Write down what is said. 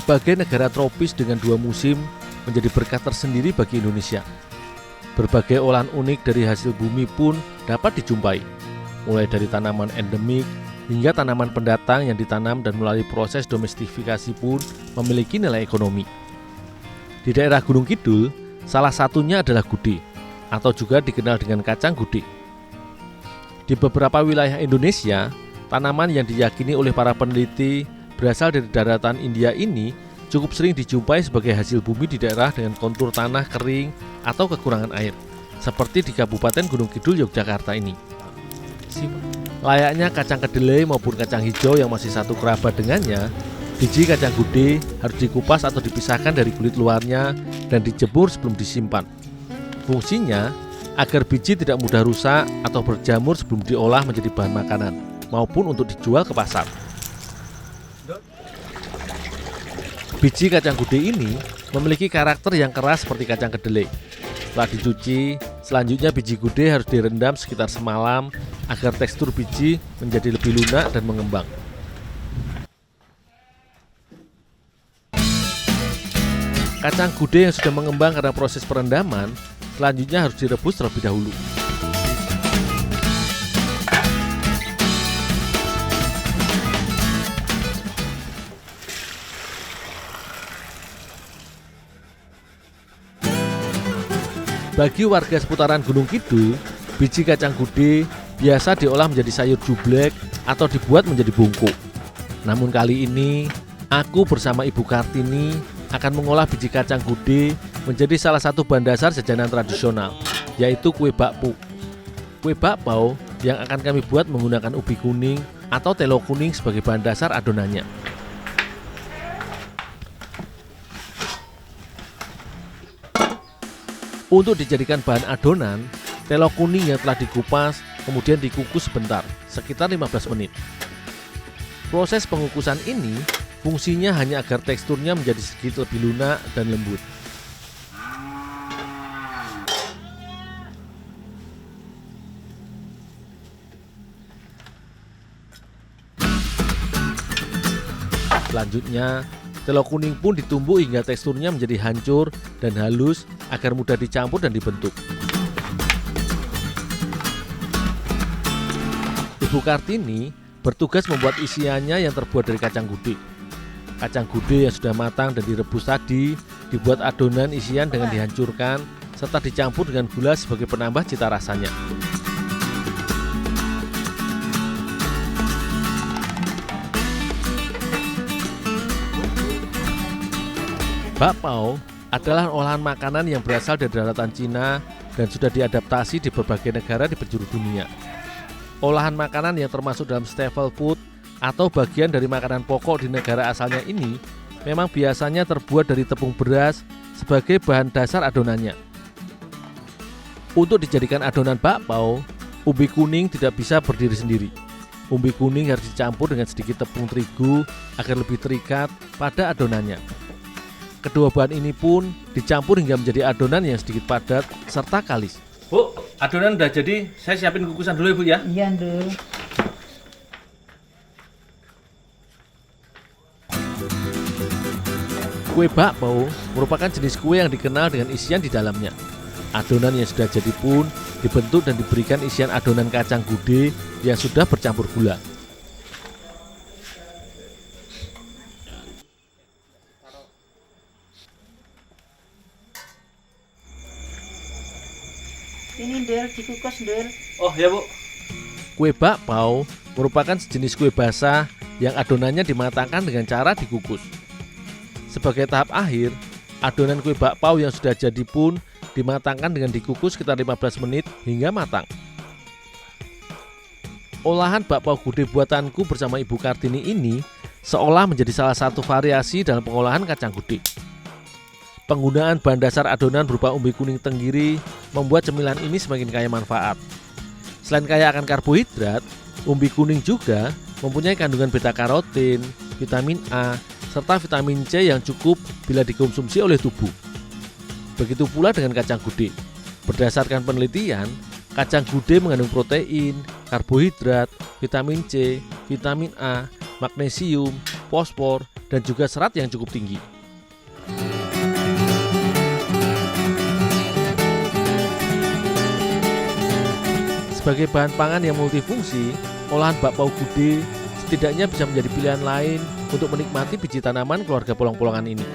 Sebagai negara tropis dengan 2 musim, menjadi berkah tersendiri bagi Indonesia. Berbagai olahan unik dari hasil bumi pun dapat dijumpai, mulai dari tanaman endemik hingga tanaman pendatang yang ditanam dan melalui proses domestifikasi pun memiliki nilai ekonomi. Di daerah Gunung Kidul, salah satunya adalah gude, atau juga dikenal dengan kacang gude. Di beberapa wilayah Indonesia, tanaman yang diyakini oleh para peneliti berasal dari daratan India ini cukup sering dijumpai sebagai hasil bumi di daerah dengan kontur tanah kering atau kekurangan air, seperti di Kabupaten Gunung Kidul, Yogyakarta ini. Layaknya kacang kedelai maupun kacang hijau yang masih satu kerabat dengannya, biji kacang gude harus dikupas atau dipisahkan dari kulit luarnya dan dijemur sebelum disimpan. Fungsinya agar biji tidak mudah rusak atau berjamur sebelum diolah menjadi bahan makanan maupun untuk dijual ke pasar. Biji kacang gude ini memiliki karakter yang keras seperti kacang kedelai. Setelah dicuci, selanjutnya biji gude harus direndam sekitar semalam agar tekstur biji menjadi lebih lunak dan mengembang. Kacang gude yang sudah mengembang karena proses perendaman, selanjutnya harus direbus terlebih dahulu. Bagi warga seputaran Gunung Kidul, biji kacang gude biasa diolah menjadi sayur jublek atau dibuat menjadi bungkuk. Namun kali ini, aku bersama Ibu Kartini akan mengolah biji kacang gude menjadi salah satu bahan dasar jajanan tradisional, yaitu kue bakpu. Kue bakpao yang akan kami buat menggunakan ubi kuning atau telo kuning sebagai bahan dasar adonannya. Untuk dijadikan bahan adonan, telo kuning yang telah dikupas kemudian dikukus sebentar, sekitar 15 menit. Proses pengukusan ini fungsinya hanya agar teksturnya menjadi sedikit lebih lunak dan lembut. Selanjutnya, telo kuning pun ditumbuk hingga teksturnya menjadi hancur dan halus agar mudah dicampur dan dibentuk. Ibu Kartini bertugas membuat isiannya yang terbuat dari kacang gude. Kacang gude yang sudah matang dan direbus tadi dibuat adonan isian dengan dihancurkan serta dicampur dengan gula sebagai penambah cita rasanya. Bakpao adalah olahan makanan yang berasal dari daratan Cina dan sudah diadaptasi di berbagai negara di penjuru dunia. Olahan makanan yang termasuk dalam staple food atau bagian dari makanan pokok di negara asalnya ini memang biasanya terbuat dari tepung beras sebagai bahan dasar adonannya. Untuk dijadikan adonan bakpao, ubi kuning tidak bisa berdiri sendiri. Ubi kuning harus dicampur dengan sedikit tepung terigu agar lebih terikat pada adonannya. Kedua bahan ini pun dicampur hingga menjadi adonan yang sedikit padat serta kalis. Bu, adonan udah jadi, saya siapin kukusan dulu ya Bu ya. Iya, Ndul. Kue bakpao merupakan jenis kue yang dikenal dengan isian di dalamnya. Adonan yang sudah jadi pun dibentuk dan diberikan isian adonan kacang gude yang sudah bercampur gula. Ini Ndul, dikukus Ndul. Oh ya Bu. Kue bakpao merupakan sejenis kue basah yang adonannya dimatangkan dengan cara dikukus. Sebagai tahap akhir, adonan kue bakpao yang sudah jadi pun dimatangkan dengan dikukus sekitar 15 menit hingga matang. Olahan bakpao gude buatanku bersama Ibu Kartini ini seolah menjadi salah satu variasi dalam pengolahan kacang gude. Penggunaan bahan dasar adonan berupa umbi kuning tenggiri membuat cemilan ini semakin kaya manfaat. Selain kaya akan karbohidrat, umbi kuning juga mempunyai kandungan beta-karotin, vitamin A, serta vitamin C yang cukup bila dikonsumsi oleh tubuh. Begitu pula dengan kacang gude. Berdasarkan penelitian, kacang gude mengandung protein, karbohidrat, vitamin C, vitamin A, magnesium, fosfor, dan juga serat yang cukup tinggi. Sebagai bahan pangan yang multifungsi, olahan bakpao gude setidaknya bisa menjadi pilihan lain untuk menikmati biji tanaman keluarga polong-polongan ini.